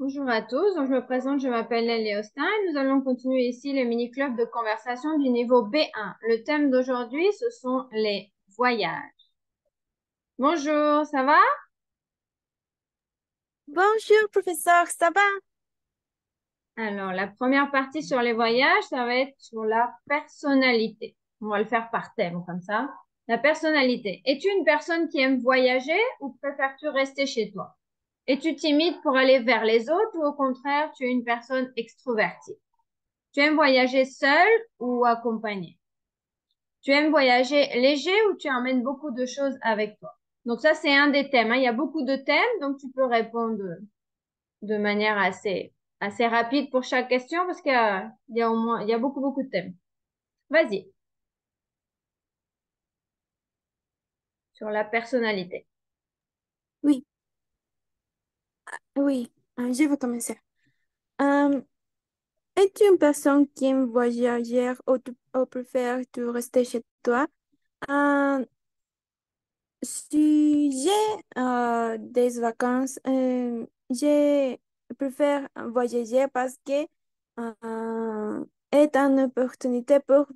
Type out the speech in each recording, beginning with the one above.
Bonjour à tous, donc je me présente, je m'appelle Nelly Austin et nous allons continuer ici le mini-club de conversation du niveau B1. Le thème d'aujourd'hui, ce sont les voyages. Bonjour, ça va? Bonjour, professeur, ça va? Alors, la première partie sur les voyages, ça va être sur la personnalité. On va le faire par thème, comme ça. La personnalité. Es-tu une personne qui aime voyager ou préfères-tu rester chez toi? Es-tu timide pour aller vers les autres ou au contraire, tu es une personne extrovertie? Tu aimes voyager seul ou accompagné? Tu aimes voyager léger ou tu emmènes beaucoup de choses avec toi? Donc ça, c'est un des thèmes, hein. Il y a beaucoup de thèmes, donc tu peux répondre de manière assez rapide pour chaque question parce qu'il y a au moins, il y a beaucoup de thèmes. Vas-y, sur la personnalité. Oui, oui, je vais commencer. Euh, Es-tu une personne qui aime voyager ou préfères tu rester chez toi? Euh, si j'ai des vacances, je préfère voyager parce que est une opportunité pour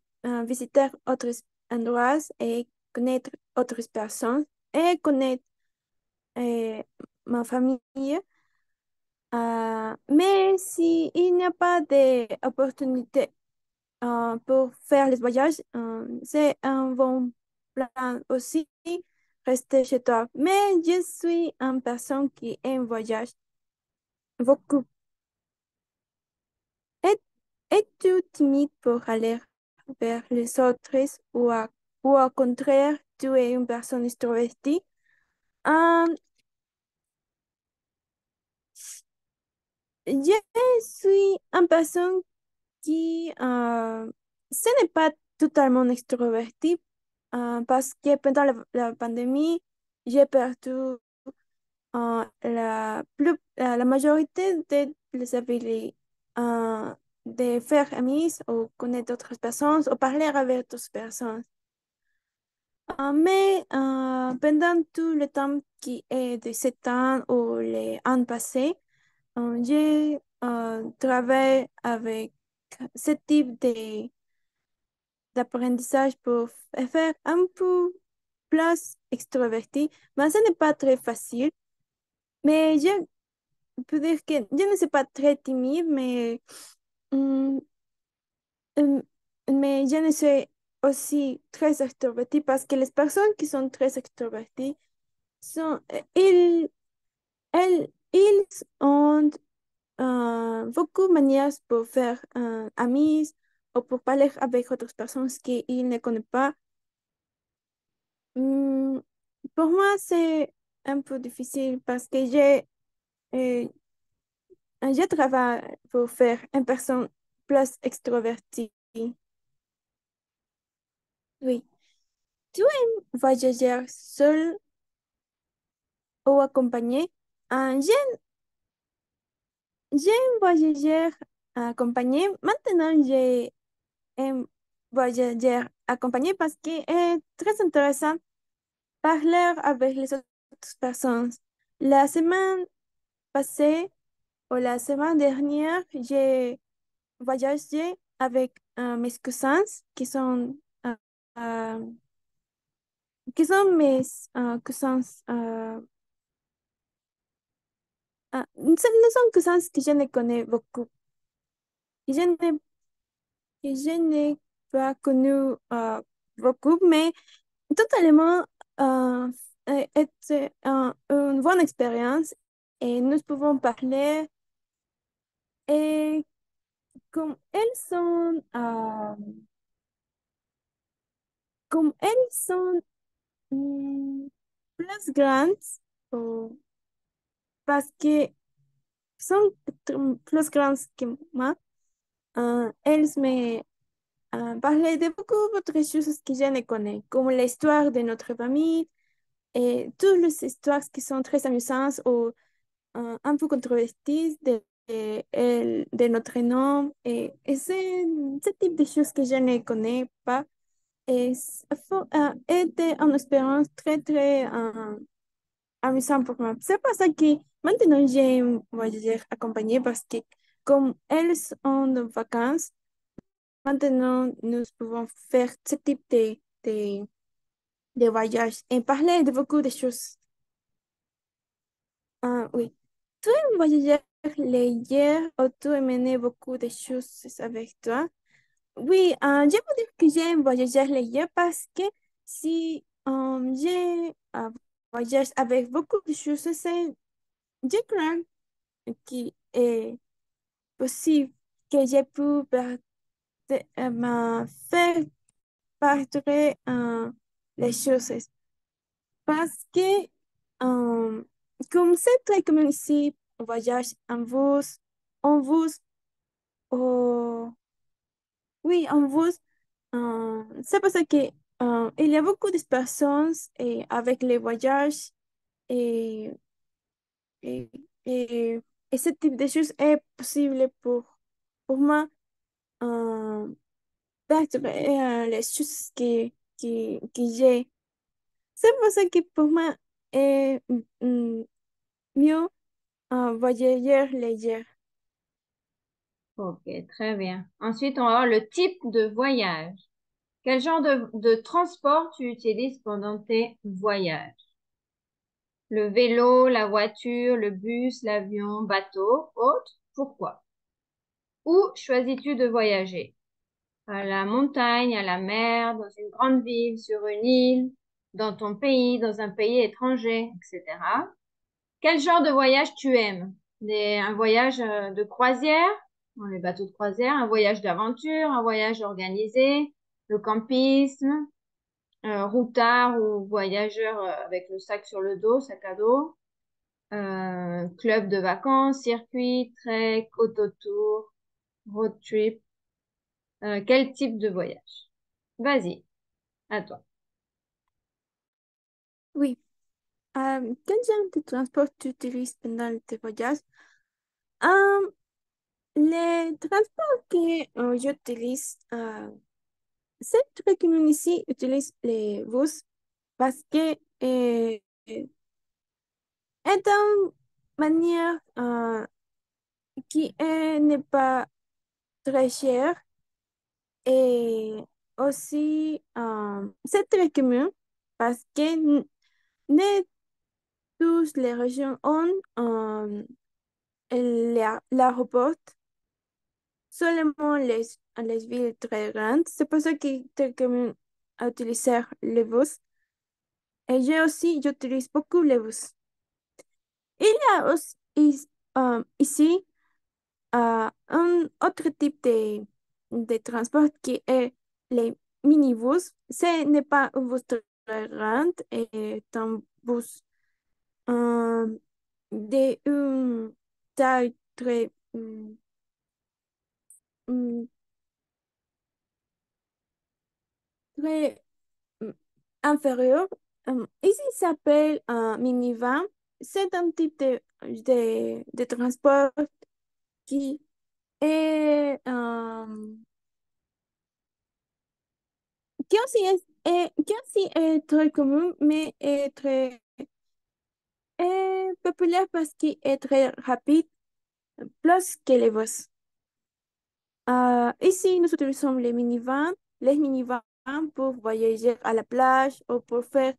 visiter autres endroits et connaître autres personnes et connaître euh, ma famille. Mais s'il n'y a pas d'opportunité pour faire les voyages, c'est un bon plan aussi, rester chez toi. Mais je suis une personne qui aime voyager beaucoup. Es- Es-tu timide pour aller vers les autres ou au contraire, tu es une personne extrovertie? Euh, je suis une personne qui ce n'est pas totalement extroverti parce que pendant la pandémie, j'ai perdu la majorité de les habilités de faire amis ou connaître d'autres personnes ou parler avec d'autres personnes. Mais pendant tout le temps qui est de 7 ans ou les ans passés, j'ai travaillé avec ce type d'apprentissage pour faire un peu plus extroverti, mais ce n'est pas très facile. Mais je peux dire que je ne suis pas très timide, hum, hum, mais je ne suis aussi très extrovertie parce que les personnes qui sont très extroverties sont, ils ont beaucoup de manières pour faire amis ou pour parler avec d'autres personnes qu'ils ne connaissent pas. Hmm, pour moi, c'est un peu difficile parce que euh, je travaille pour faire une personne plus extrovertie. Oui. Tu aimes voyager seul ou accompagné? J'aime voyager accompagné. Maintenant, j'aime voyager accompagné parce que est très intéressant parler avec les autres personnes. La semaine passée ou la semaine dernière, j'ai voyagé avec mes cousins qui sont, euh, euh, mes cousins. Ne sont cousins que je ne connais beaucoup. Que je n'ai pas connu beaucoup, mais totalement était une bonne expérience et nous pouvons parler et comme elles sont, mm, plus grandes, ou parce que sont plus grandes que moi, elles me parlaient de beaucoup d'autres choses que je ne connais, comme l'histoire de notre famille et toutes les histoires qui sont très amusantes ou un peu controversées de notre nom. Et c'est ce type de choses que je ne connais pas. Et était une expérience très, très amusant pour moi. C'est pour ça que maintenant j'aime voyager accompagné parce que comme elles sont en vacances, maintenant nous pouvons faire ce type de voyage et parler de beaucoup de choses. Ah, oui. Tu aimes voyager hier ou tu aimes beaucoup de choses avec toi? Oui, je peux dire que j'aime voyager hier parce que si j'ai voyagé avec beaucoup de choses, c'est, je crois qu'il est possible que j'ai pu me faire partager les choses. Parce que, comme c'est très commun ici, on voyage en bus, ou, oui, en bus, c'est pour ça que, il y a beaucoup de personnes et avec les voyages et, et, et, et ce type de choses est possible pour moi, partager les choses que j'ai. C'est pour ça que pour moi, est mieux voyageur léger. Ok, très bien. Ensuite, on va voir le type de voyage. Quel genre de transport tu utilises pendant tes voyages? Le vélo, la voiture, le bus, l'avion, bateau, autre. Pourquoi? Où choisis-tu de voyager? À la montagne, à la mer, dans une grande ville, sur une île, dans ton pays, dans un pays étranger, etc. Quel genre de voyage tu aimes? Un voyage de croisière, dans les bateaux de croisière, un voyage d'aventure, un voyage organisé, le campisme, routard ou voyageur avec le sac sur le dos, sac à dos, club de vacances, circuit, trek, autotour, road trip. Quel type de voyage? Vas-y, à toi. Oui. Quel genre de transport tu utilises pendant tes voyages? Euh, les transports que j'utilise, c'est très commun ici, utilise les bus parce que est une manière qui n'est pas très chère et aussi c'est très commun parce que ne toutes les régions ont l'aéroport, seulement les villes très grandes. C'est pour ça que c'est très commun à utiliser les bus. Et j'utilise beaucoup les bus. Il y a aussi ici un autre type de transport qui est les minibus. Ce n'est pas un bus très grand, c'est un bus euh, de une taille très mm, très inférieure. Ici, ça s'appelle un minivan. C'est un type de transport qui est, qui aussi est très commun, mais est très populaire parce qu'il est très rapide, plus que les bus. Ici, nous utilisons les minivans pour voyager à la plage ou pour faire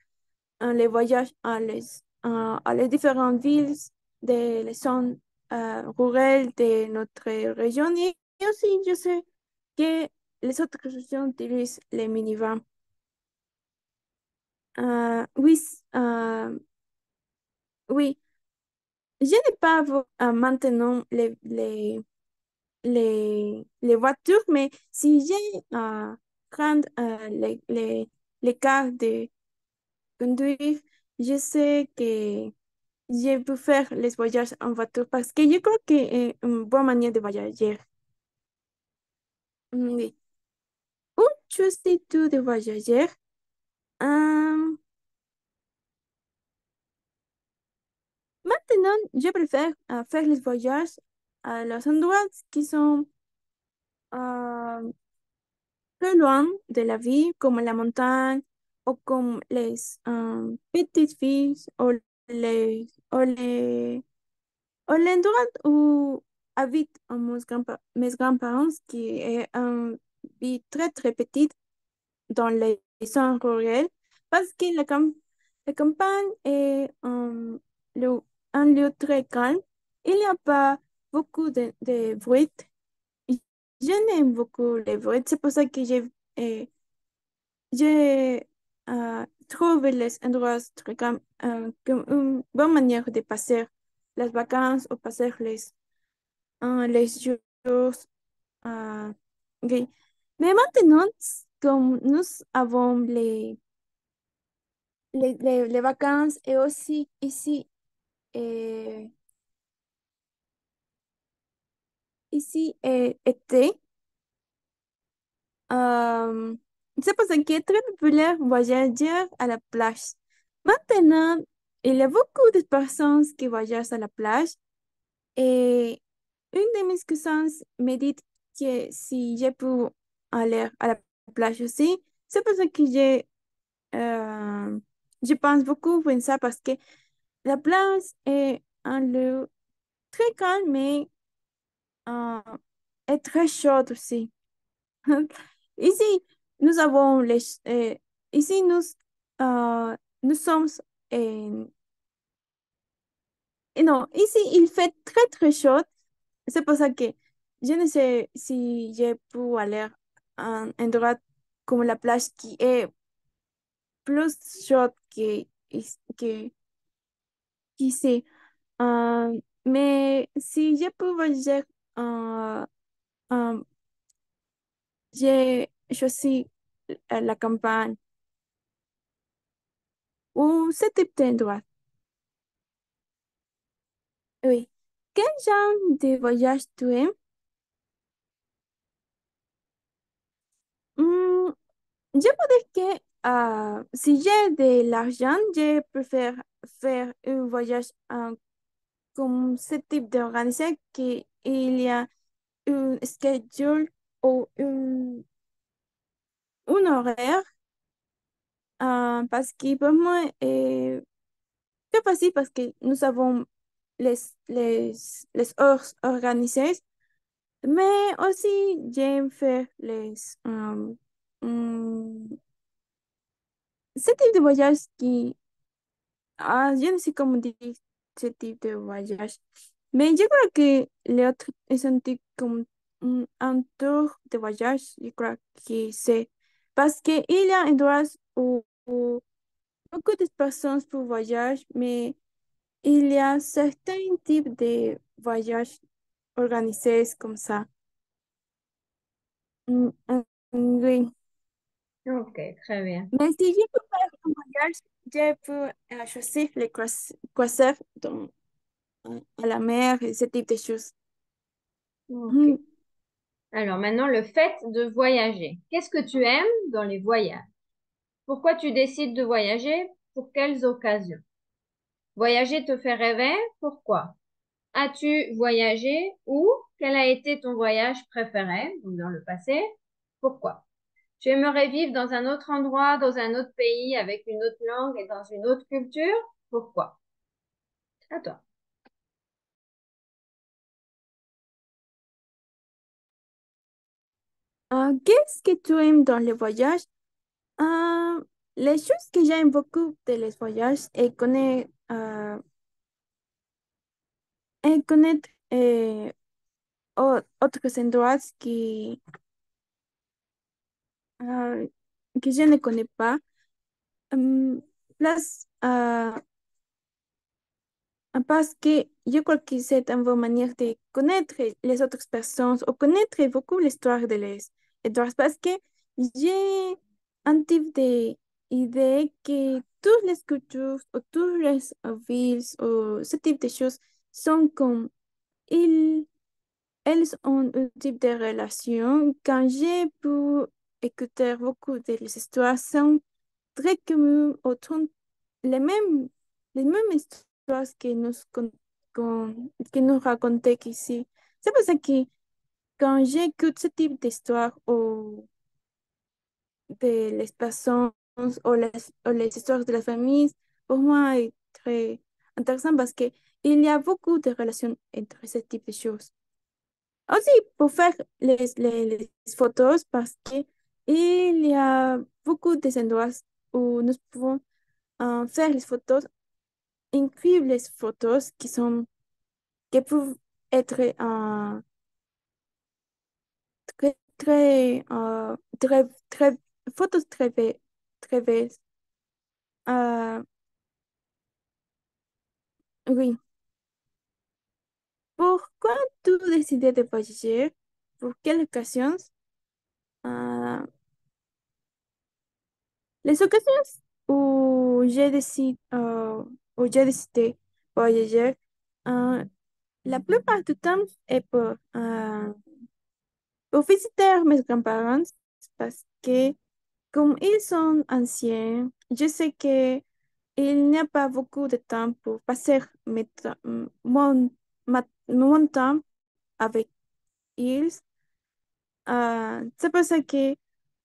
les voyages à les différentes villes de les zones rurales de notre région. Et aussi, je sais que les autres régions utilisent les minivans. Oui, oui, je n'ai pas maintenant les voitures, mais si j'ai prendre les cas de conduire, je sais que je peux faire les voyages en voiture parce que je crois que c'est une bonne manière de voyager. Oui. Où choisis-tu de voyager? Euh, Maintenant, je préfère faire les voyages à los endroits qui sont euh, très loin de la ville, comme la montagne ou comme les petites villes ou l'endroit où habitent mes grands-parents, qui est un vie très très petite dans les zones rurales, parce que la campagne est lieu- un lieu très calme. Il n'y a pas beaucoup de bruit. Je n'aime beaucoup les bruits. C'est pour ça que euh, j'ai trouvé les endroits très calmes comme une bonne manière de passer les vacances ou passer les jours. euh, ok. Mais maintenant, comme nous avons les vacances et aussi été, euh, c'est pour ça qu'il est très populaire voyager à la plage. Maintenant, il y a beaucoup de personnes qui voyagent à la plage et une de mes cousins me dit que si je peux aller à la plage aussi, c'est pour ça que euh, je pense beaucoup à ça parce que la plage est un lieu très calme mais euh, est très chaud aussi. Ici, nous avons ici, nous sommes en- et non, ici, il fait très, très chaud. C'est pour ça que je ne sais si je peux aller à un endroit comme la plage qui est plus chaud que qu'ici. Mais si je peux voyager, euh, euh, j'ai choisi la campagne ou ce type d'endroit. Oui. Quel genre de voyage tu aimes? Hmm, je peux dire que si j'ai de l'argent, je préfère faire un voyage comme ce type d'organisé qu'il y a un schedule ou un horaire parce que pour moi, c'est facile parce que nous avons les, les, les heures organisées. Mais aussi, j'aime faire hum, ce type de voyage je ne sais comment dire ce type de voyage. Mais je crois que l'autre est un type comme un tour de voyage. Je crois que c'est parce qu'il y a endroits où beaucoup de personnes pour voyage, mais il y a certains types de voyages organisés comme ça. Oui. Ok, très bien. Mais si je peux faire un voyage, je peux choisir les croisières à la mer et ce type de choses. Ok. Hmm. Alors maintenant, le fait de voyager. Qu'est-ce que tu aimes dans les voyages? Pourquoi tu décides de voyager? Pour quelles occasions? Voyager te fait rêver? Pourquoi? As-tu voyagé ou quel a été ton voyage préféré, donc dans le passé? Pourquoi? Tu aimerais vivre dans un autre endroit, dans un autre pays, avec une autre langue et dans une autre culture? Pourquoi? À toi. Qu'est-ce que tu aimes dans les voyages? Euh, les choses que j'aime beaucoup de les voyages est connaître autres endroits euh, que je ne connais pas. Hum, plus, parce que je crois que c'est une bonne manière de connaître les autres personnes ou connaître beaucoup l'histoire de les autres parce que j'ai un type d'idée que toutes les cultures ou toutes les villes ou ce type de choses sont comme ils, elles ont un type de relation. Quand j'ai pu écouter beaucoup de les histoires, sont très communes autour les mêmes histoires que nous racontaient ici. C'est pour ça que quand j'écoute ce type d'histoire ou de les personnes ou les histoires de la famille, pour moi, est très intéressant parce que il y a beaucoup de relations entre ce type de choses. Aussi, pour faire les photos, parce que il y a beaucoup d'endroits où nous pouvons faire les photos, incroyables photos qui peuvent être très, photos très belles. Euh, oui. Pourquoi tu décidé de voyager? Pour quelles occasions? Euh, les occasions où où j'ai décidé voyager, euh, la plupart du temps est pour visiter mes grands-parents parce que comme ils sont anciens, je sais que il n'y a pas beaucoup de temps pour passer mon temps avec ils. C'est pour ça que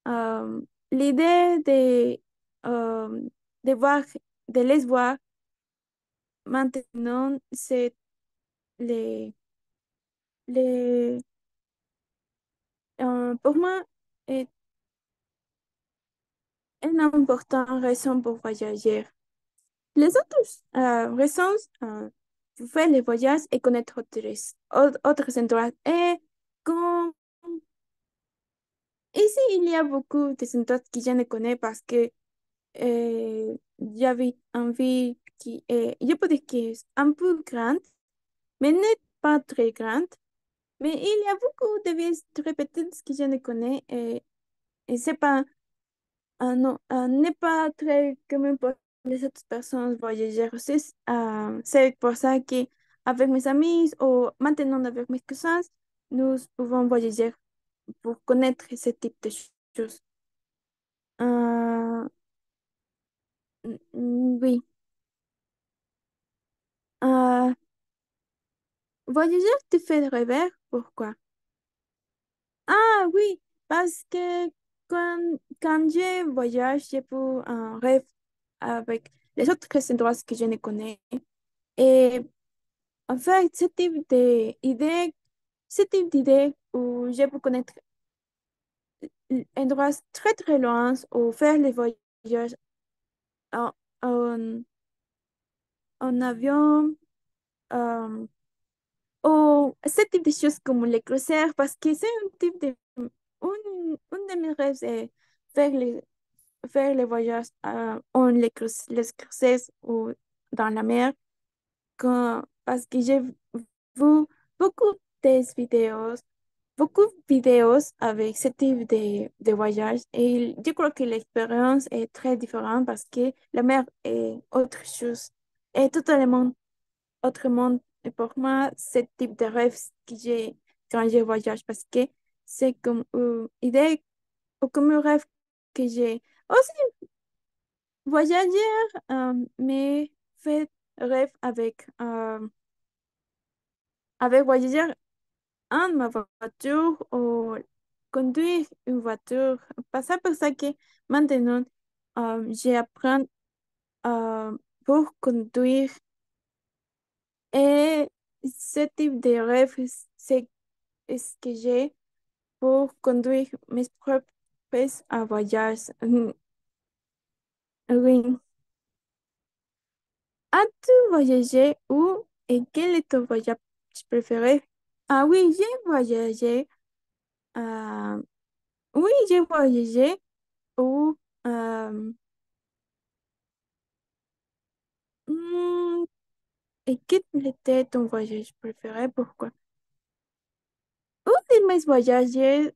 euh, l'idée euh, de voir, de les voir maintenant, c'est les, les, pour moi, est une importante raison pour voyager. Les autres raisons pour faire les voyages et connaître autres endroits. Et comme ici, il y a beaucoup de endroits que je ne connais parce que j'avais envie qui est, je peux dire que est un peu grande, mais n'est pas très grande. Mais il y a beaucoup de villes très petites que je ne connais et c'est pas, non, n'est pas très commun pour les autres personnes voyager aussi. C'est pour ça que avec mes amis ou maintenant avec mes cousins, nous pouvons voyager pour connaître ce type de choses. Euh, oui. Euh, Voyager te fait rêver, pourquoi? Ah oui, parce que quand je voyage, j'ai pu un rêve avec les autres endroits que je ne connais. Et en fait, ce type d'idée où je peux connaître endroits très très loin ou faire les voyages en, en, en avion, euh, ou ce type de choses comme les croisières, parce que c'est un de mes rêves, c'est faire faire les voyages les croisières ou dans la mer, parce que j'ai vu beaucoup de vidéos, beaucoup de vidéos avec ce type de voyage et je crois que l'expérience est très différente parce que la mer est autre chose, est totalement autrement. Et pour moi, ce type de rêve que j'ai quand je voyage parce que c'est comme une idée ou comme un rêve que j'ai. Aussi, voyager, mais fait rêve avec voyager en ma voiture ou conduire une voiture. Pas ça pour ça que maintenant, j'apprends pour conduire. Et ce type de rêve, c'est ce que j'ai pour conduire mes propres voyages. Oui. As-tu voyagé où et quel est ton voyage préféré? Ah oui, j'ai voyagé. euh, oui, j'ai voyagé où hmm, et quel était ton voyage préféré? Pourquoi? Un de mes voyages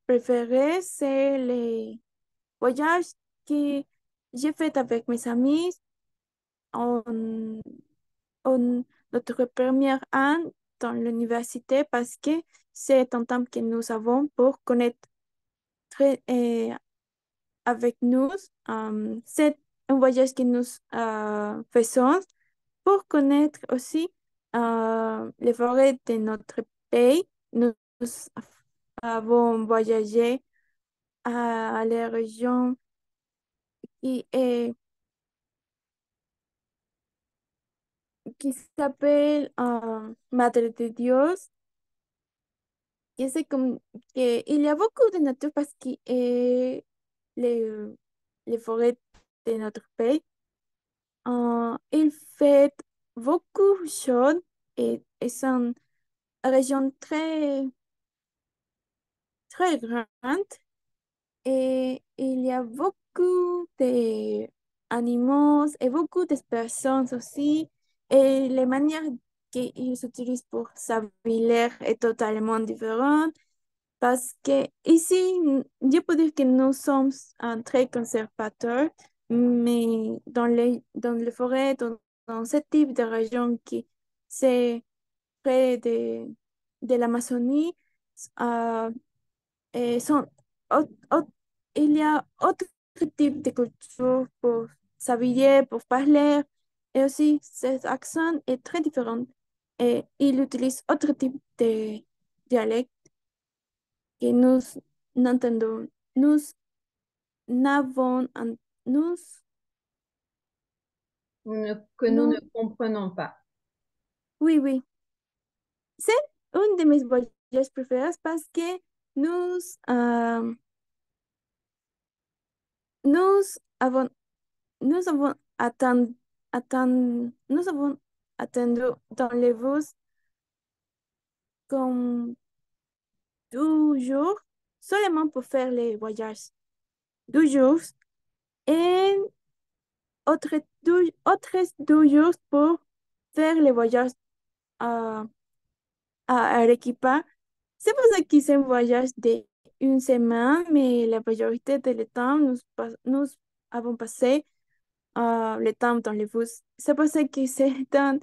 préférés, c'est les voyages que j'ai fait avec mes amis en, en notre première année dans l'université parce que c'est un temps que nous avons pour connaître avec nous. C'est un voyage que nous faisons pour connaître aussi les forêts de notre pays. Nous avons voyagé à les régions qui est qui s'appelle Madre de Dios. Je sais comme qu'il y a beaucoup de nature parce que les, les forêts de notre pays, il fait beaucoup chaud et c'est une région très grande et il y a beaucoup d'animaux et beaucoup de personnes aussi et les manières qu'ils utilisent pour s'habiller est totalement différente. Parce que ici, je peux dire que nous sommes un très conservateurs, mais dans les forêts, dans ce type de région qui c'est près de l'Amazonie, euh, sont, il y a autre type de culture pour s'habiller, pour parler, et aussi cet accent est très différent. Et il utilise autre type de dialecte que n'entendons, nous n'avons, nous, Que nous ne nous, comprenons pas. oui, oui. C'est un de mes voyages préférés parce que nous, euh, nous avons, nous avons nous avons attendu dans les bus comme 2 jours seulement pour faire les voyages. 2 jours et autres 2 jours pour faire les voyages à, à Arequipa. C'est pour ça que c'est un voyage de une semaine, mais la majorité de temps, nous avons passé le temps dans les bus. C'est pour ça que c'est un,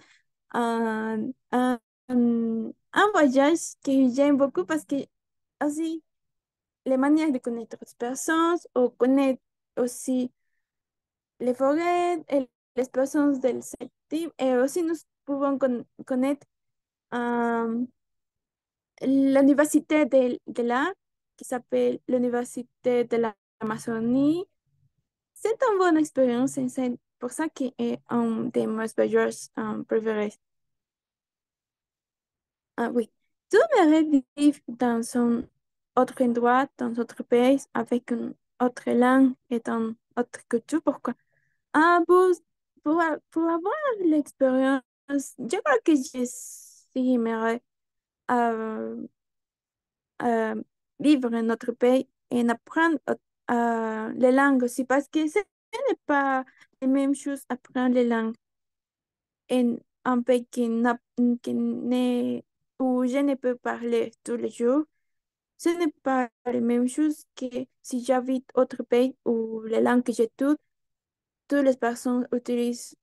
un, un voyage que j'aime beaucoup parce que aussi les manières de connaître les personnes ou connaître aussi les forêts et les personnes del secteur et aussi nous pouvons connaître euh, l'université de là, qui s'appelle l'Université de l'Amazonie. C'est une bonne expérience et c'est pour ça que est un de mes voyages préférés. Ah oui. Tu aimerais vivre dans un autre endroit, dans un autre pays, avec une autre langue et une autre culture? Pourquoi? Ah, pour avoir l'expérience, je crois que je sí aimerais euh, euh, vivre en notre pays et apprendre les langues aussi, parce que ce n'est pas la même chose apprendre les langues en un pays où je ne peux parler tous les jours. Ce n'est pas la même chose que si j'habite autre pays où les langues que j'étudie, toutes les personnes utilisent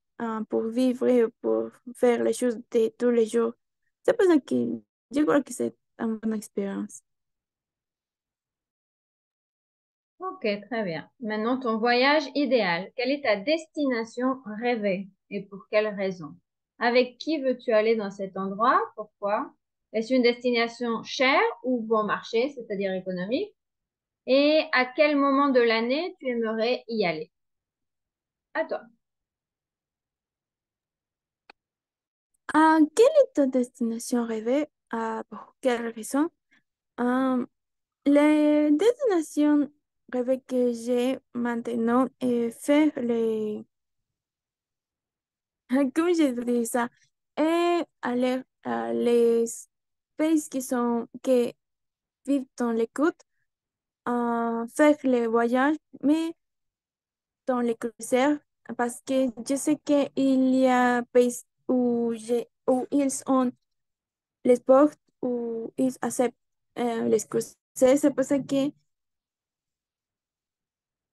pour vivre et pour faire les choses de tous les jours. C'est pour ça que je crois que c'est une bonne expérience. Ok, très bien. Maintenant, ton voyage idéal. Quelle est ta destination rêvée et pour quelle raison? Avec qui veux-tu aller dans cet endroit? Pourquoi? Est-ce une destination chère ou bon marché, c'est-à-dire économique? Et à quel moment de l'année tu aimerais y aller? À toi. Quelle est ta destination rêvée? Pour quelle raison? Euh, les destinations rêvées que j'ai maintenant est faire comment je dis ça? Et aller à les pays qui vivent dans les côtes, faire les voyages, mais dans les cruiseurs, parce que je sais qu'il y a pays où ils ont les sports où ils acceptent les cruces. C'est pour ça que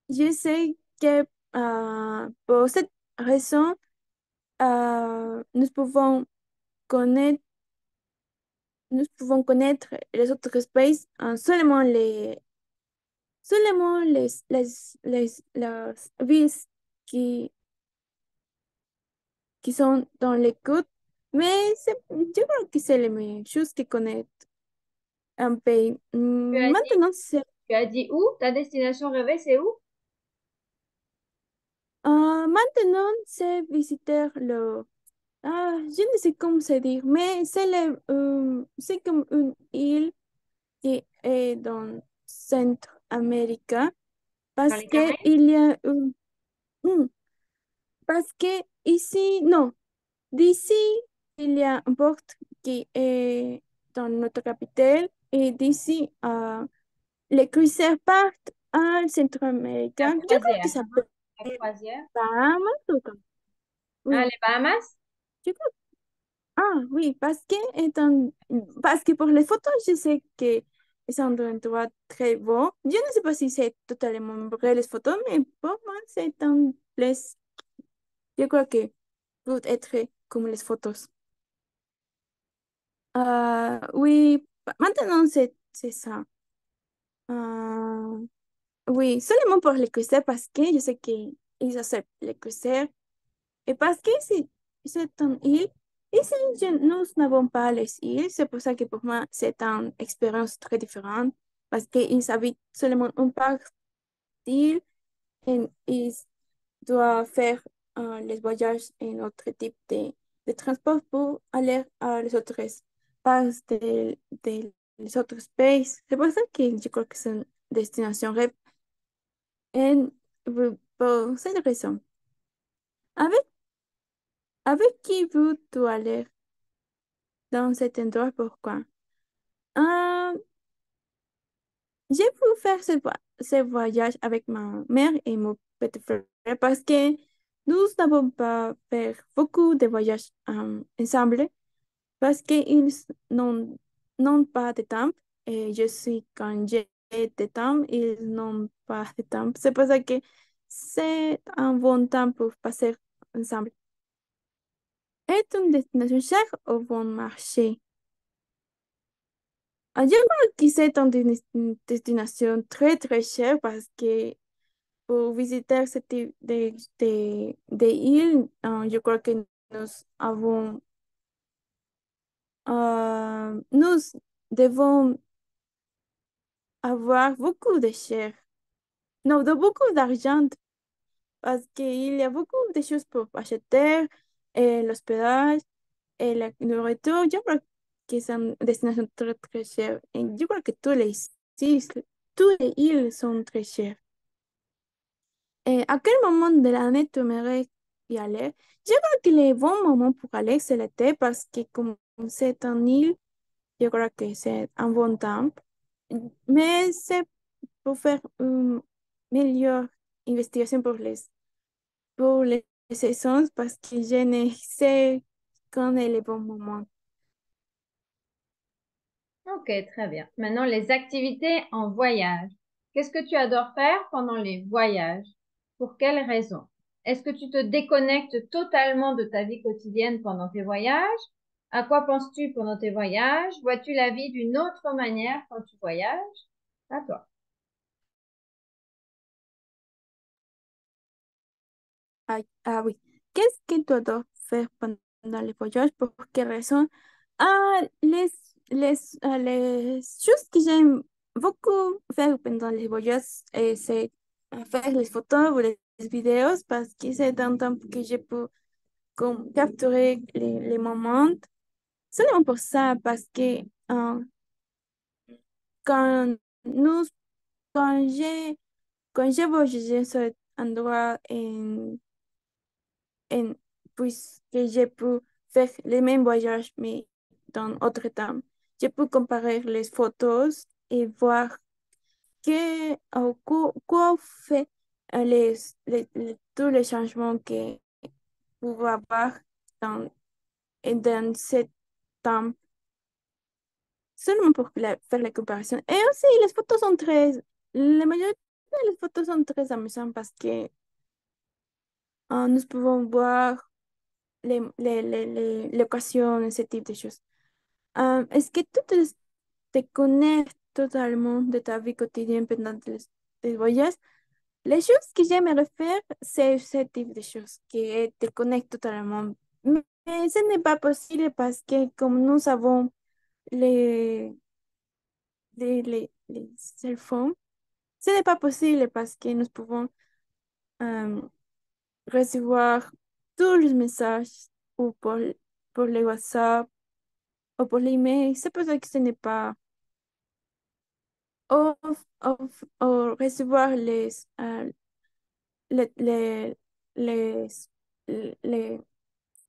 je sais que pour cette raison, nous pouvons connaître, nous pouvons connaître les autres espèces en seulement les villes qui, qui sont dans les côtes. Mais je crois que c'est la même chose que connaître un pays. Tu as dit, Maintenant, tu as dit où? Ta destination rêvée, c'est où? maintenant, c'est visiter le Je ne sais comment se dire, mais c'est comme une île qui est dans Centre-Amérique Dans parce les que Caraïbes? il y a hmm, parce que ici, non, d'ici, il y a un port qui est dans notre capitale et d'ici, les cruiseurs partent à La Centre-Américain. Je crois que croisière. ça s'appelle La croisière. Bahamas ou comme. Ah, Oui, les Bahamas? je crois. Ah, oui, parce que pour les photos, je sais que c'est un endroit très beau. Je ne sais pas si c'est totalement vrai les photos, mais pour moi, c'est un place, je crois que peut être comme les photos. Oui, maintenant c'est ça. Ah, oui, seulement pour les crucères parce que je sais qu'ils acceptent les crucères. Et parce que c'est une île, ici nous n'avons pas les îles, c'est pour ça que pour moi c'est une expérience très différente parce qu'ils habitent seulement une partie d'île et ils doivent faire les voyages en autre type de transport pour aller à les autres parts de les autres pays. C'est pour ça que je crois que c'est une destination rêve et pour cette raison. Avec, avec qui veux-tu aller dans cet endroit? Pourquoi? Euh, j'ai pu faire ce voyage avec ma mère et mon petit frère parce que nous n'avons pas fait beaucoup de voyages ensemble parce qu'ils n'ont pas de temps et je suis quand j'ai de temps, ils n'ont pas de temps. C'est pour ça que c'est un bon temps pour passer ensemble. Est une destination chère au bon marché? Je crois que c'est une destination très très chère parce que pour visiter ce type de îles, je crois que nous avons, nous devons avoir beaucoup de cher, non, de beaucoup d'argent parce qu'il y a beaucoup de choses pour acheter, et l'hospedage et la nourriture. Je crois que c'est une destination très très chère et je crois que îles, toutes les îles sont très chères. ¿A quel moment de l'année tu aimerais y aller? Je crois que le bon moment pour aller, c'est l'été parce que comme c'est en île, je crois que c'est un bon temps. Mais c'est pour faire une meilleure investigation pour les saisons parce que je ne sais quand est le bon moment. Ok, très bien. Maintenant, les activités en voyage. Qu'est-ce que tu adores faire pendant les voyages? Pour quelles raisons? Est-ce que tu te déconnectes totalement de ta vie quotidienne pendant tes voyages? À quoi penses-tu pendant tes voyages? Vois-tu la vie d'une autre manière quand tu voyages? À toi. Oui. Qu'est-ce que tu adores faire pendant les voyages? ¿Por qué raison? Ah, les choses que j'aime beaucoup faire pendant les voyages, c'est faire les photos ou les vidéos parce que c'est un temps que je peux comme, capturer les moments. Seulement pour ça, parce que quand nous, quand j'ai voyagé sur cet endroit en, puis que j'ai pu faire les mêmes voyages, mais dans autre temps. J'ai pu comparer les photos et voir quoi fait tous les changements que pouvait avoir dans, dans ce temps, seulement pour faire la comparaison. Et aussi, la majorité des photos sont très amusantes parce que nous pouvons voir l'occasion, ce type de choses. Est-ce que te connectes totalement de ta vie quotidienne pendant les voyages? Les choses que j'aimerais faire, c'est ce type de choses qui te connectent totalement. Mais ce n'est pas possible parce que comme nous avons les, les cell phones, ce n'est pas possible parce que nous pouvons euh, recevoir tous les messages. ou pour les WhatsApp ou pour l'email. C'est pour ça que ce n'est pas. Ou, ou recevoir les, les, les, les,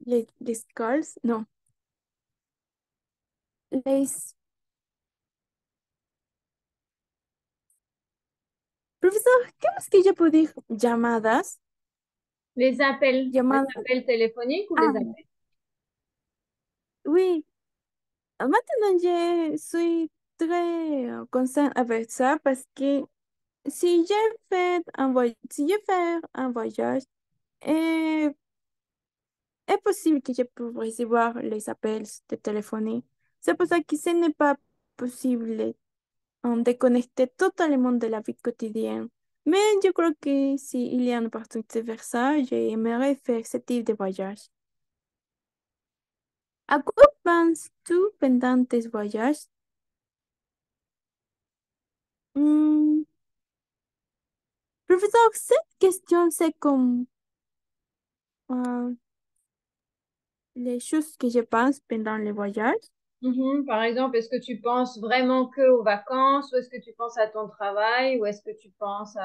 les calls, non, les. Profesor, ¿qué más que yo puedo decir? Llamadas. Les Llamadas. appels téléphoniques ou les Ah, appels? oui. Maintenant, je suis très consciente avec ça parce que si je fais un voyage, eh, est possible que je puisse recevoir les appels de téléphonie. C'est pour ça que ce n'est pas possible de connecter totalement de la vie quotidienne. Mais je crois que s'il y a une opportunité de faire ça, j'aimerais faire ce type de voyage. ¿A quoi penses-tu pendant tes voyages? Hmm, professeur, cette question, c'est comme euh, les choses que je pense pendant les voyages. Mhm. Par exemple, est-ce que tu penses vraiment que aux vacances ou est-ce que tu penses à ton travail ou est-ce que tu penses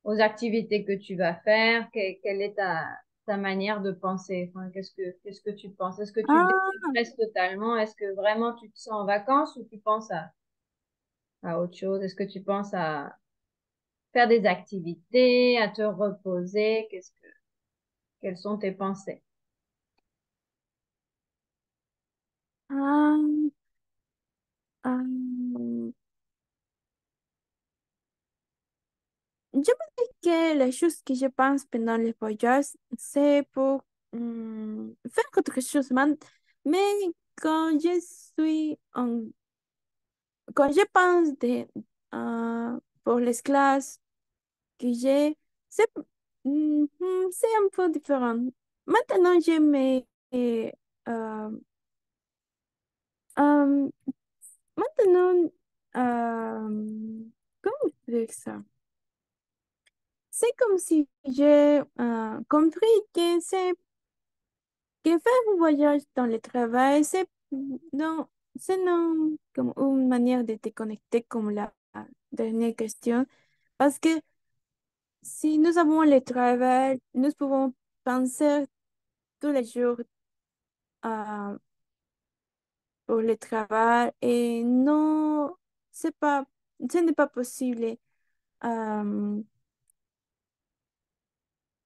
aux activités que tu vas faire? Quelle est ta manière de penser? Enfin, qu'est-ce que tu penses? Est-ce que tu Ah, décompresses totalement? Est-ce que vraiment tu te sens en vacances ou tu penses à autre chose? Est-ce que tu penses à faire des activités, à te reposer? Quelles sont tes pensées? ah, ah, je me dis que les choses que je pense pendant les voyages, c'est pour faire autre chose. Mais quand je suis quand je pense pour les classes que j'ai, c'est c'est un peu différent. Maintenant, euh, euh, maintenant, comment dire ça? C'est comme si j'ai compris que que faire un voyage dans le travail, non, c'est non comme une manière de te connecter comme la dernière question. Parce que si nous avons le travail, nous pouvons penser tous les jours euh, pour le travail et non, c'est pas, ce n'est pas possible. euh,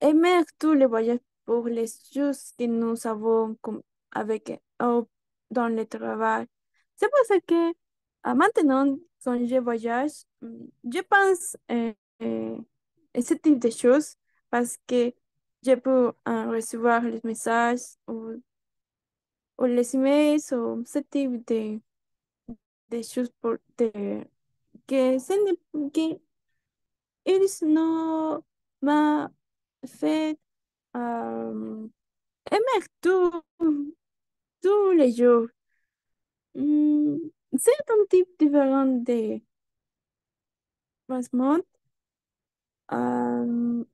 Aimer tous les voyages pour les choses que nous avons comme avec dans le travail. C'est pour ça que maintenant, quand je voyage, je pense à ce type de choses parce que je peux recevoir les messages ou les emails ou ce type de choses que, que ils n'ont m'a fait euh, aimer tous les jours. Hmm, c'est un type différent de placement. Euh,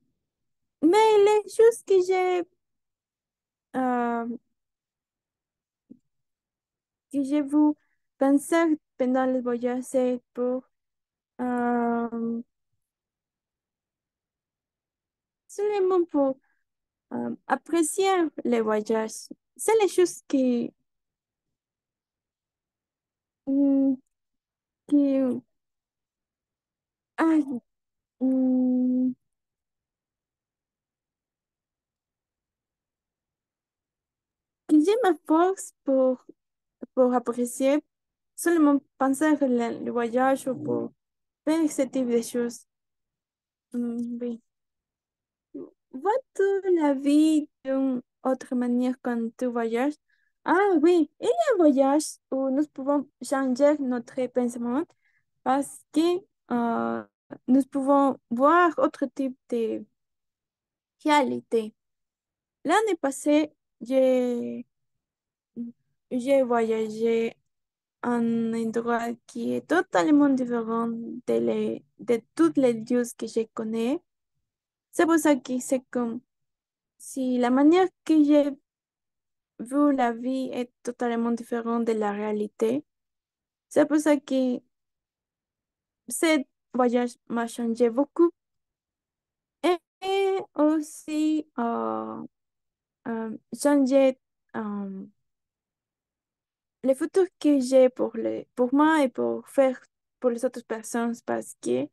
mais les choses euh, que j'ai vu penser pendant le voyage, c'est pour euh, seulement pour apprécier les voyages. C'est les choses hmm, qui, ah, hmm, que je me force pour apprécier seulement penser à le voyage ou pour faire ce type de choses. Oui. Vois-tu la vie d'une autre manière quand tu voyages? Ah oui, il y a un voyage où nous pouvons changer notre pensement parce que euh, nous pouvons voir autre type de réalité. L'année passée, j'ai voyagé à un endroit qui est totalement différent de tous les lieux que je connais. C'est pour ça que c'est comme si la manière que j'ai vu la vie est totalement différente de la réalité. C'est pour ça que ce voyage m'a changé beaucoup et aussi changé euh, le futur que j'ai pour moi et pour faire pour les autres personnes parce que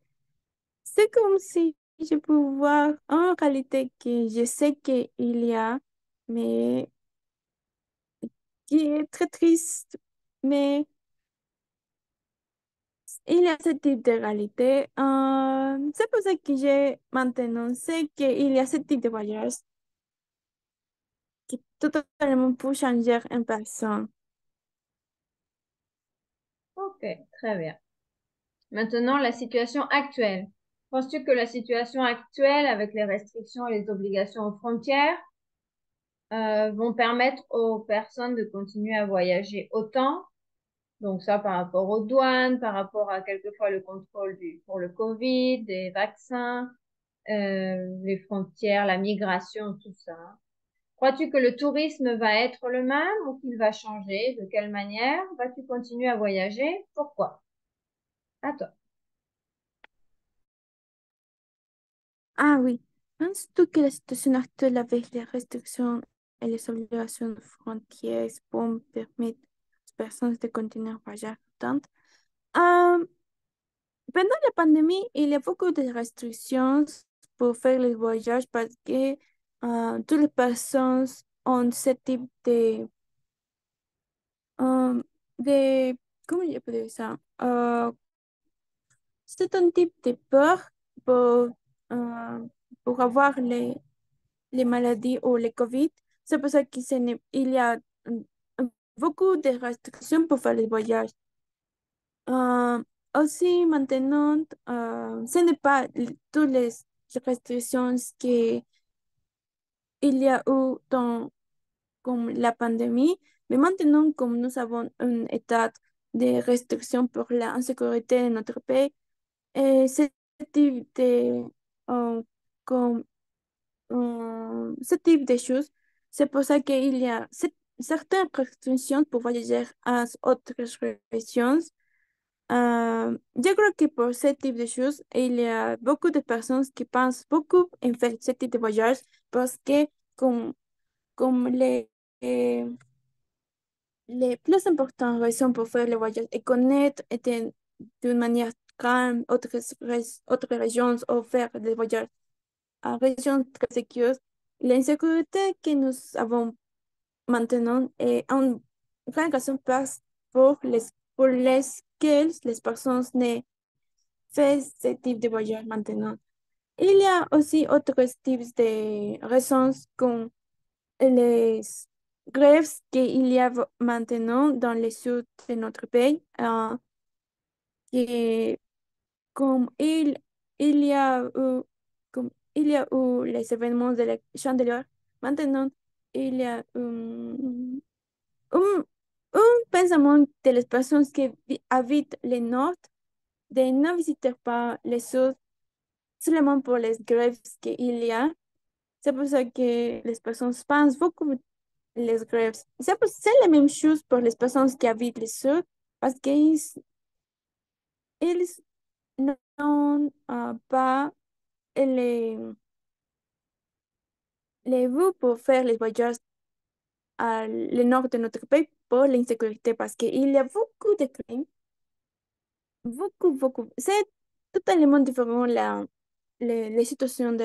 c'est comme si je pouvais voir en réalité que je sais qu'il y a, mais qui est très triste, mais il y a ce type de réalité. C'est pour ça que j'ai maintenant sais qu'il y a ce type de voyage qui totalement peut changer une personne. Ok, très bien. Maintenant, la situation actuelle. Penses-tu que la situation actuelle, avec les restrictions et les obligations aux frontières, vont permettre aux personnes de continuer à voyager autant? Donc ça par rapport aux douanes, par rapport à quelquefois le contrôle pour le Covid, des vaccins, les frontières, la migration, tout ça. Crois-tu que le tourisme va être le même ou qu'il va changer? De quelle manière? Vas-tu continuer à voyager? Pourquoi? À toi. Ah oui, penses-tu que la situation actuelle avec les restrictions et les obligations de frontières vont permettre aux personnes de continuer à voyager autant? Euh, Pendant la pandémie, il y a beaucoup de restrictions pour faire les voyages parce que toutes les personnes ont ce type euh, de comment je peux dire ça? C'est un type de peur pour, euh, pour avoir les maladies ou le COVID. C'est pour ça il y a beaucoup de restrictions pour faire les voyages. Euh, Aussi, maintenant, ce n'est pas toutes les restrictions qu'il y a eu dans comme la pandémie, mais maintenant, comme nous avons un état de restriction pour la insécurité de notre pays, et ce type euh, comme, ce type de choses, c'est pour ça qu'il y a certaines restrictions pour voyager à autres régions. Je crois que pour ce type de choses, il y a beaucoup de personnes qui pensent beaucoup en faire ce type de voyage parce que comme les plus importantes raisons pour faire le voyage est connaître d'une manière calme autres régions ou faire des voyages à régions très sécures. L'insécurité que nous avons maintenant est une grande raison pour lesquelles les personnes ne font ce type de voyage maintenant. Il y a aussi autres types de raisons comme les grèves qu'il y a maintenant dans le sud de notre pays, que comme il y a eu, comme il y a eu les événements de la Chandeleur, maintenant il y a un pensement de las personnes qui habitent le nord de ne visiter pas le sud seulement pour les grèves qu'il y a. C'est pour ça que les personnes pensent beaucoup les grèves. C'est la même chose pour les personnes qui habitent le sud parce ils n'ont pas les, les vues pour faire les voyages le nord de notre pays pour l'insécurité parce qu'il y a beaucoup de crimes, beaucoup, beaucoup. C'est totalement différent les situations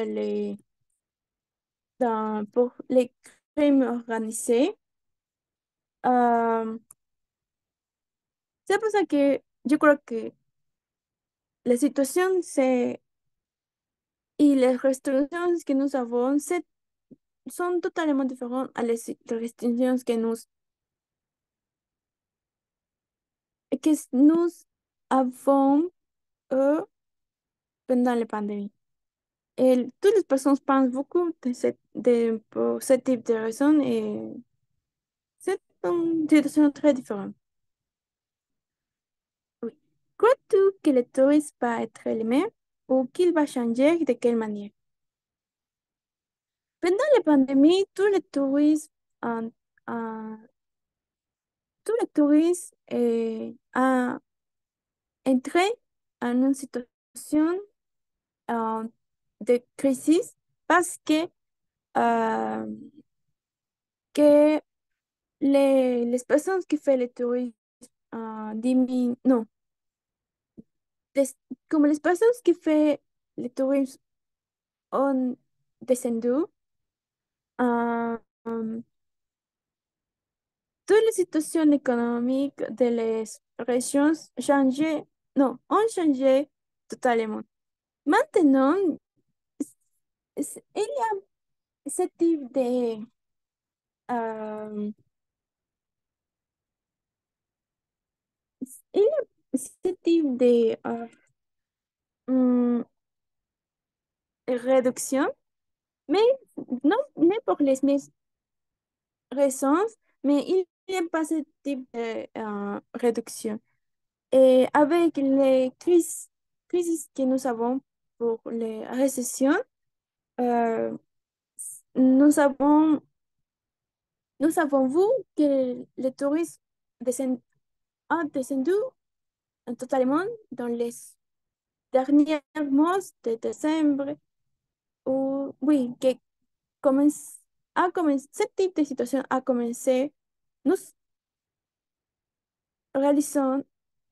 pour les crimes organisés. Euh, c'est pour ça que je crois que la situation y les restrictions que nous avons sont totalement différentes à les restrictions que nous avons eu pendant la pandémie. Et toutes les personnes pensent beaucoup pour ce type de raison et c'est une situation très différente. Oui. Crois-tu que le tourisme va être le même ou qu'il va changer de quelle manière? Pendant la pandémie, tous les touristes euh, tous les touristes ont entré en une situation euh, de crise parce euh, que les personnes qui font le tourisme non, des- comme les personnes qui font le tourisme ont descendu, euh, um, toute la situation économique de les régions changé, non, ont changé totalement. Maintenant, il y a ce type euh, il y a ce type hum, réduction, mais non, mais pour les mêmes raisons, mais il n'y a pas ce type de réduction. Et avec les crises que nous avons pour les récessions, euh, nous avons, nous avons vu que le tourisme a descendu totalement dans les derniers mois de décembre, ou oui, que ce type de situation a commencé. Nous réalisons,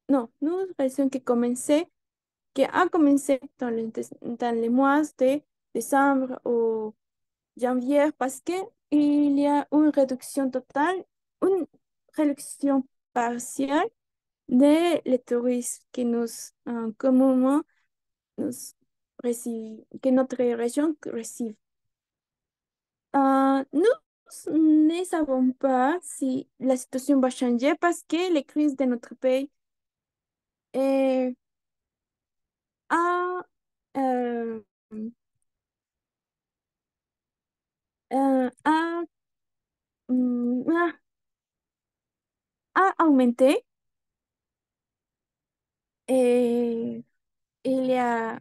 non, nous réalisons que a commencé dans les mois de décembre ou janvier parce que il y a une réduction totale, une réduction partielle de les touristes que nous, communément, nous que notre région reçoit. Nous ne savons pas si la situation va changer parce que les crises de notre pays eh, a, euh, a, mm, a aumenté. Et il y a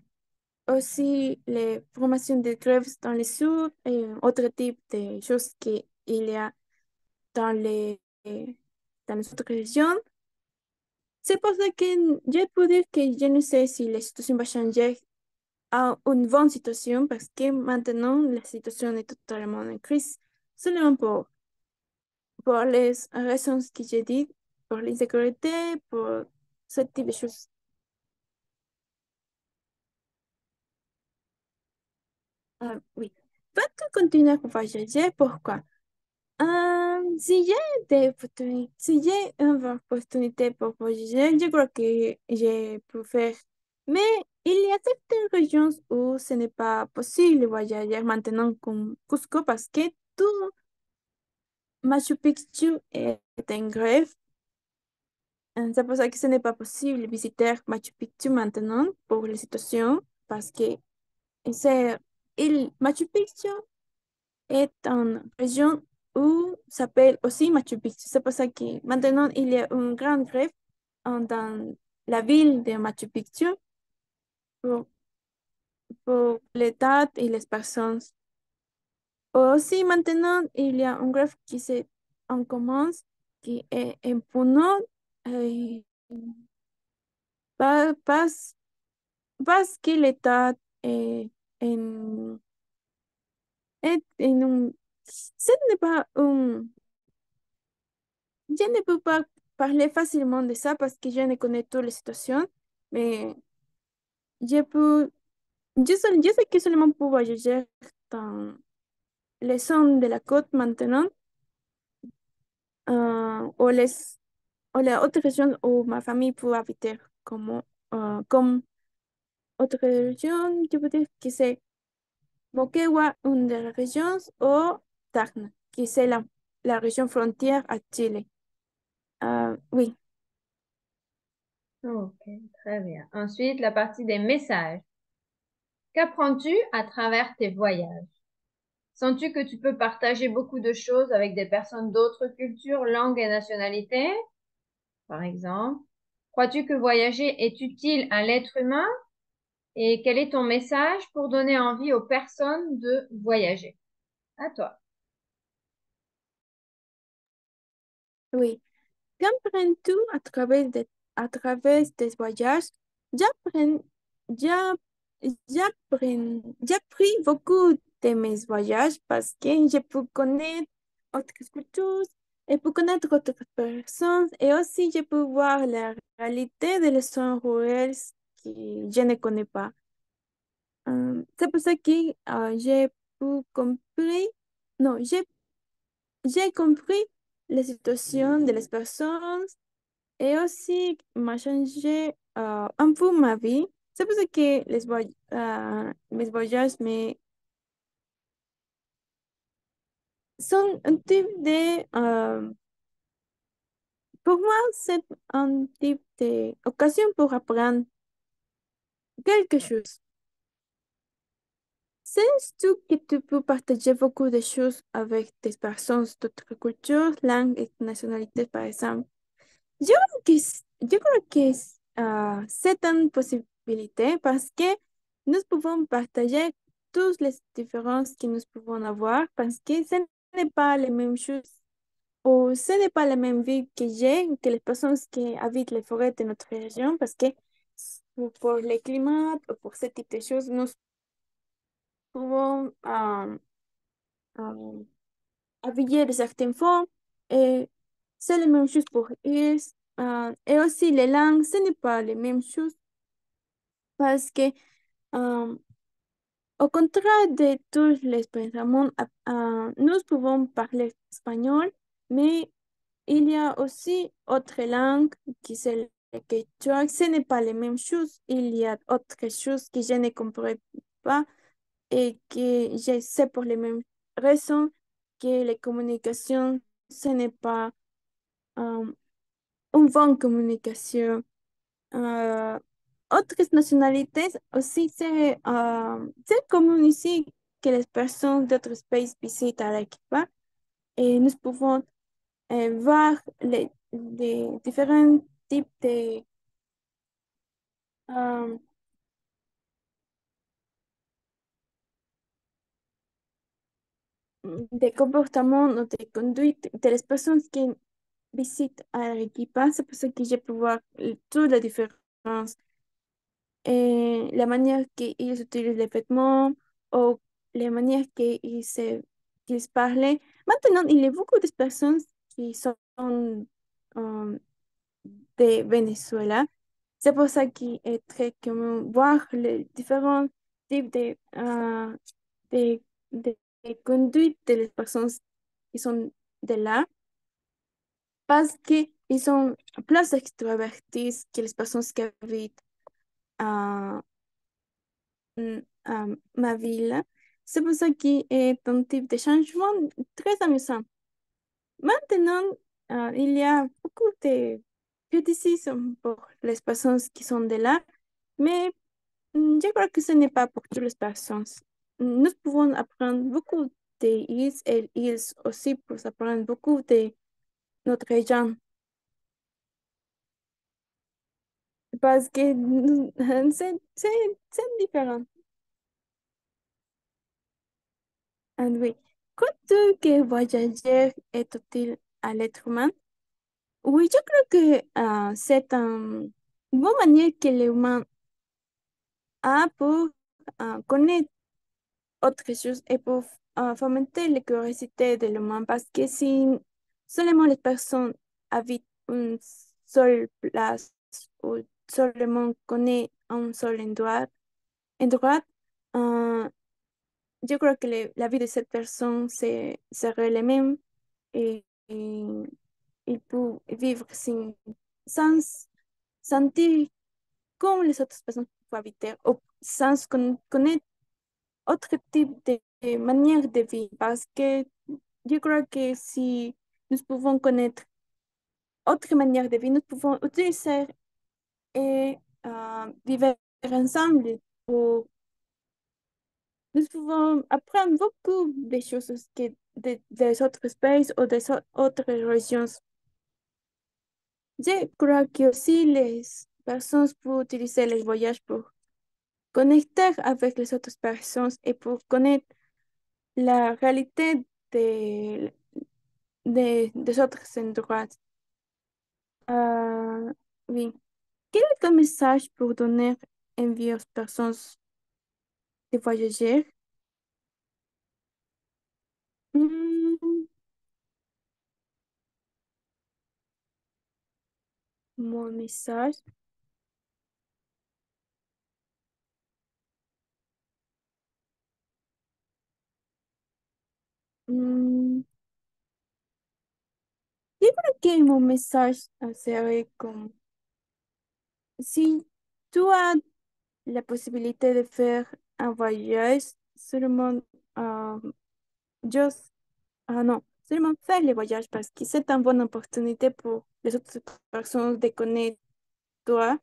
aussi les formations de grèves dans le sud et autre type de choses qu'il y a dans dans les autres régions. C'est pour ça que je peux dire que je ne sais si la situation va changer à une bonne situation parce que maintenant la situation est totalement en crise. Seulement pour les raisons que j'ai dit, pour l'insécurité, pour ce type de choses. Oui. Vas-tu continuer à voyager? Pourquoi? Si j'ai si j'ai une opportunité pour voyager, je crois que je peux faire. Mais il y a certaines régions où ce n'est pas possible de voyager maintenant comme Cusco parce que tout Machu Picchu est en grève. C'est pour ça que ce n'est pas possible de visiter Machu Picchu maintenant pour la situation parce que c'est Machu Picchu est une région où s'appelle aussi Machu Picchu. C'est pour ça que maintenant il y a une grande grève dans la ville de Machu Picchu pour, pour l'État et les personnes. Aussi maintenant il y a une grève en commence qui est en Puno euh, parce, parce que l'État est en, est en un, ce n'est pas un. Je ne peux pas parler facilement de ça parce que je ne connais toutes les situations, mais je peux, je sais que seulement pour voyager dans les zones de la côte maintenant, ou ou les autres régions où ma famille peut habiter, comme autre région, je peux dire que c'est Moquegua, une des régions, ou Tacna, qui c'est la région frontière à Chile. Oui. Ok, très bien. Ensuite, la partie des messages. Qu'apprends-tu à travers tes voyages? Sens-tu que tu peux partager beaucoup de choses avec des personnes d'autres cultures, langues et nationalités, par exemple? Crois-tu que voyager est utile à l'être humain? Et quel est ton message pour donner envie aux personnes de voyager? À toi. Oui. Qu'apprends-tu à travers des voyages? J'apprends, j'a- j'ai appris beaucoup de mes voyages parce que j'ai pu connaître autres cultures et pu connaître autres personnes et aussi j'ai pu voir la réalité des leçons rurales que je ne connais pas. C'est pour ça que j'ai pu comprendre, non, j'ai compris la situation de les personnes et aussi m'a changé un peu ma vie. C'est pour ça que mes voyages sont un type pour moi, c'est un type d'occasion pour apprendre quelque chose. Sens-tu que tu peux partager beaucoup de choses avec des personnes d'autres cultures, langues et nationalités, par exemple? Je crois que c'est une possibilité parce que nous pouvons partager toutes les différences que nous pouvons avoir parce que ce n'est pas les mêmes choses ou ce n'est pas la même vie que j'ai que les personnes qui habitent les forêts de notre région parce que pour le climat ou pour ce type de choses, nous pouvons euh, habiller de certaines formes et c'est la même chose pour eux. Et aussi les langues, ce n'est pas les mêmes choses parce que euh, au contraire de tous les pensaments, nous pouvons parler espagnol, mais il y a aussi autre langue qui c'est le quechua. Ce n'est pas les mêmes choses. Il y a autre chose que je ne comprends pas et que je sais pour les mêmes raisons que les communications, ce n'est pas euh, une bonne communication. Euh, Autres nationalités aussi, c'est commun ici que les personnes d'autres pays visitent à l'Aquipar et nous pouvons voir les différents types euh, de comportements ou de conduite de les personnes qui visitent à l'Arequipa. C'est pour ça que je peux voir toutes les différences et la manière qu'ils utilisent les vêtements ou la manière qu'ils parlent. Maintenant, il y a beaucoup de personnes qui sont euh, de Venezuela. C'est pour ça qu'il est très commun voir les différents types de, de conduite de les personnes qui sont de là parce qu'ils sont plus extravertis que les personnes qui habitent à, à ma ville. C'est pour ça qu'il est un type de changement très amusant. Maintenant, il y a beaucoup de criticisme pour les personnes qui sont de là, mais je crois que ce n'est pas pour toutes les personnes. Nous pouvons apprendre beaucoup de ils et ils aussi pour apprendre beaucoup de notre région parce que c'est différent. Ah oui. Crois-tu que voyager est utile à l'être humain? Oui, yo creo que c'est une bonne manière que l'humain a pour connaître autre chose et pour fomenter la curiosité de l'humain parce que si seulement les personnes habitent une seule place ou seulement connaissent un seul endroit, euh, je crois que la vie de cette personne serait la même et il peut vivre sans sentir comme les autres personnes peuvent habiter ou sans connaître autre type de manière de vie parce que je crois que si nous pouvons connaître autre manière de vie, nous pouvons utiliser et vivre ensemble pour nous pouvons apprendre beaucoup de choses des autres pays ou des autres régions. Je crois que aussi les personnes peuvent utiliser les voyages pour connecter avec les autres personnes et pour connaître la réalité de, des autres endroits. Euh, oui. Quel est ton message pour donner envie aux personnes de voyager? Hmm, mon message. Hmm, je creo que mon message serait comme si tu as la possibilité de faire un voyage, seulement euh, juste, non, seulement faire le voyage parce que c'est une bonne opportunité pour les autres personnes de connaître toi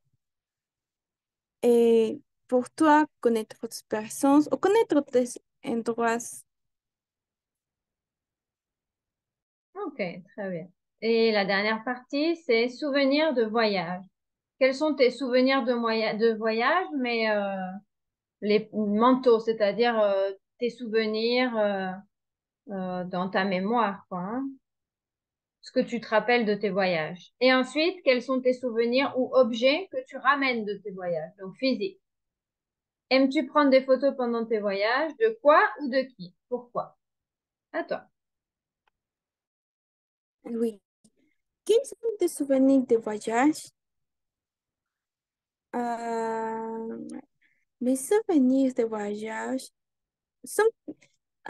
et pour toi connaître d'autres personnes ou connaître des endroits. Ok, très bien. Et la dernière partie, c'est souvenirs de voyage. Quels sont tes souvenirs de voyage, mais les mentaux, c'est-à-dire tes souvenirs dans ta mémoire, quoi, hein, ce que tu te rappelles de tes voyages. Et ensuite, quels sont tes souvenirs ou objets que tu ramènes de tes voyages, donc physiques. Aimes-tu prendre des photos pendant tes voyages? De quoi ou de qui? Pourquoi? À toi. Oui. Quels sont tes souvenirs de voyage? Euh, mes souvenirs de voyage sont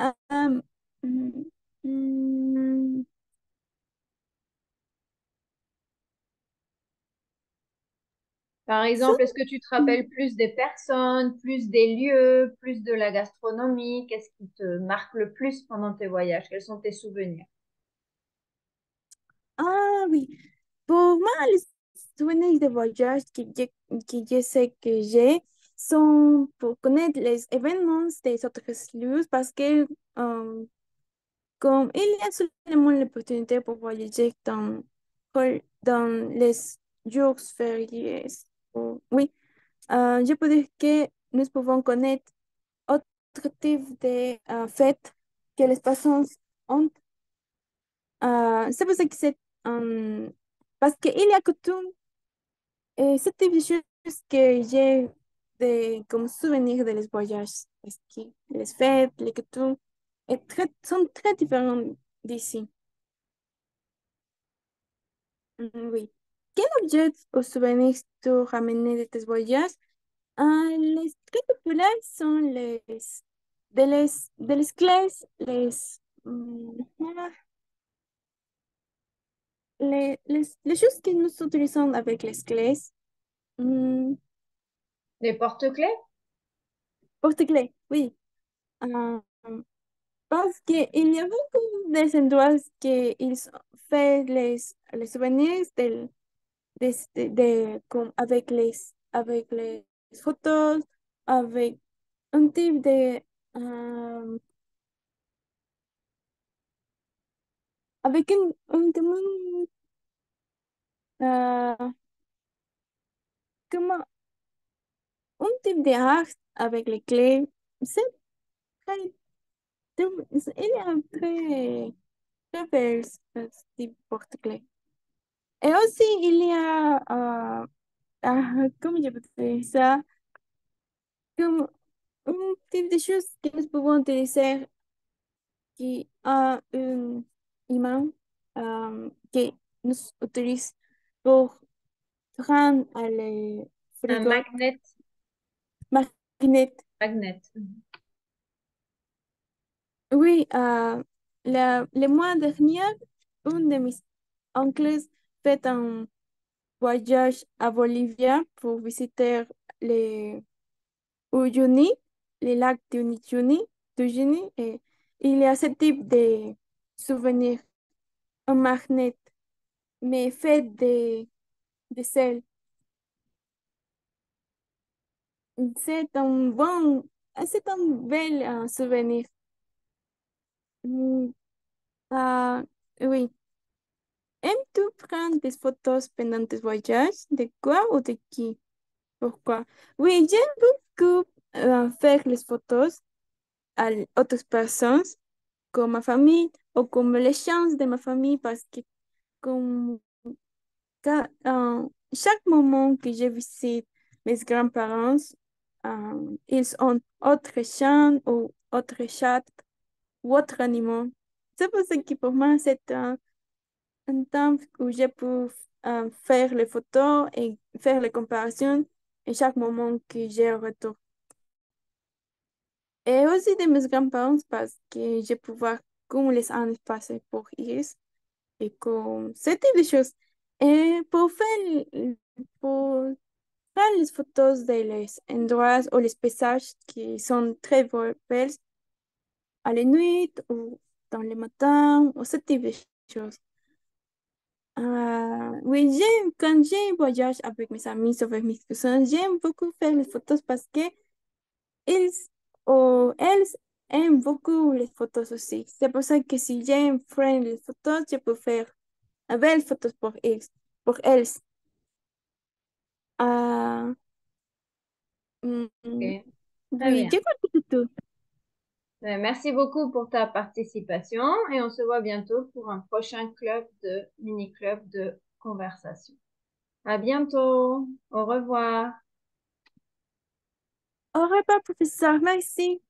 euh, mm, mm, Par exemple, est-ce que tu te rappelles plus des personnes, plus des lieux, plus de la gastronomie? Qu'est-ce qui te marque le plus pendant tes voyages? Quels sont tes souvenirs? Ah oui, pour moi, les souvenirs de voyage que je sais que j'ai sont pour connaître les événements des autres lieux parce que comme il y a seulement l'opportunité pour voyager dans les jours fériés, oui, je peux dire que nous pouvons connaître autre type de fêtes que les personnes ont. C'est pour ça que c'est parce qu'il y a coutume et ce type de choses que j'ai comme souvenir de les voyages. Parce que les fêtes, les coutumes sont très différents d'ici. Oui. Quel objet ou souvenir tu ramené de tes voyages? Les très populaires sont de les clés, les choses que nous utilisons avec les clés. Hmm, Les porte-clés? porte-clés, oui. Euh, parce qu'il y a beaucoup de endroits qu'ils font les souvenirs avec les photos, avec un type euh, avec euh, comme un type de art avec les clés. C'est très, il est un très belle type porte-clés. Et aussi, il y a, comment je peux dire ça, comme un type de choses que nous pouvons utiliser qui a un imant que nous utilise pour rendre à les Un frigo magnet. magnet. Magnet. Oui, le mois dernier, un de mes oncles fait un voyage à Bolivie pour visiter les Uyuni, les lacs de Uyuni, et il y a ce type de souvenir, un magnet, mais fait de sel. C'est un bel souvenir. Mm, ah, oui. Aimes-tu prendre des photos pendant tes voyages? De quoi ou de qui? Pourquoi? Oui, j'aime beaucoup faire les photos à autres personnes, comme ma famille ou comme les chances de ma famille parce que comme chaque moment que je visite mes grands-parents, ils ont autre chien ou autre chat ou autre animal. C'est pour ça que pour moi, c'est un temps où je peux faire les photos et faire les comparaisons à chaque moment que je retourne. Et aussi de mes grands-parents parce que je peux voir comment les années passent pour eux et comme ce type de choses. Et pour faire les photos de les endroits ou les paysages qui sont très belles à la nuit ou dans le matin ou ce type de choses. Oui, quand je voyage avec mes amis ou avec mes cousins, j'aime beaucoup faire les photos parce que ils ou elles aiment beaucoup les photos aussi. C'est pour ça que si j'aime faire les photos, je peux faire de belles photos pour elles. Pour elles. Ah, mm, mm, Ok, très oui, bien. je crois que c'est tout. Merci beaucoup pour ta participation et on se voit bientôt pour un prochain mini-club de conversation. À bientôt. Au revoir. Au revoir, professeur. Merci.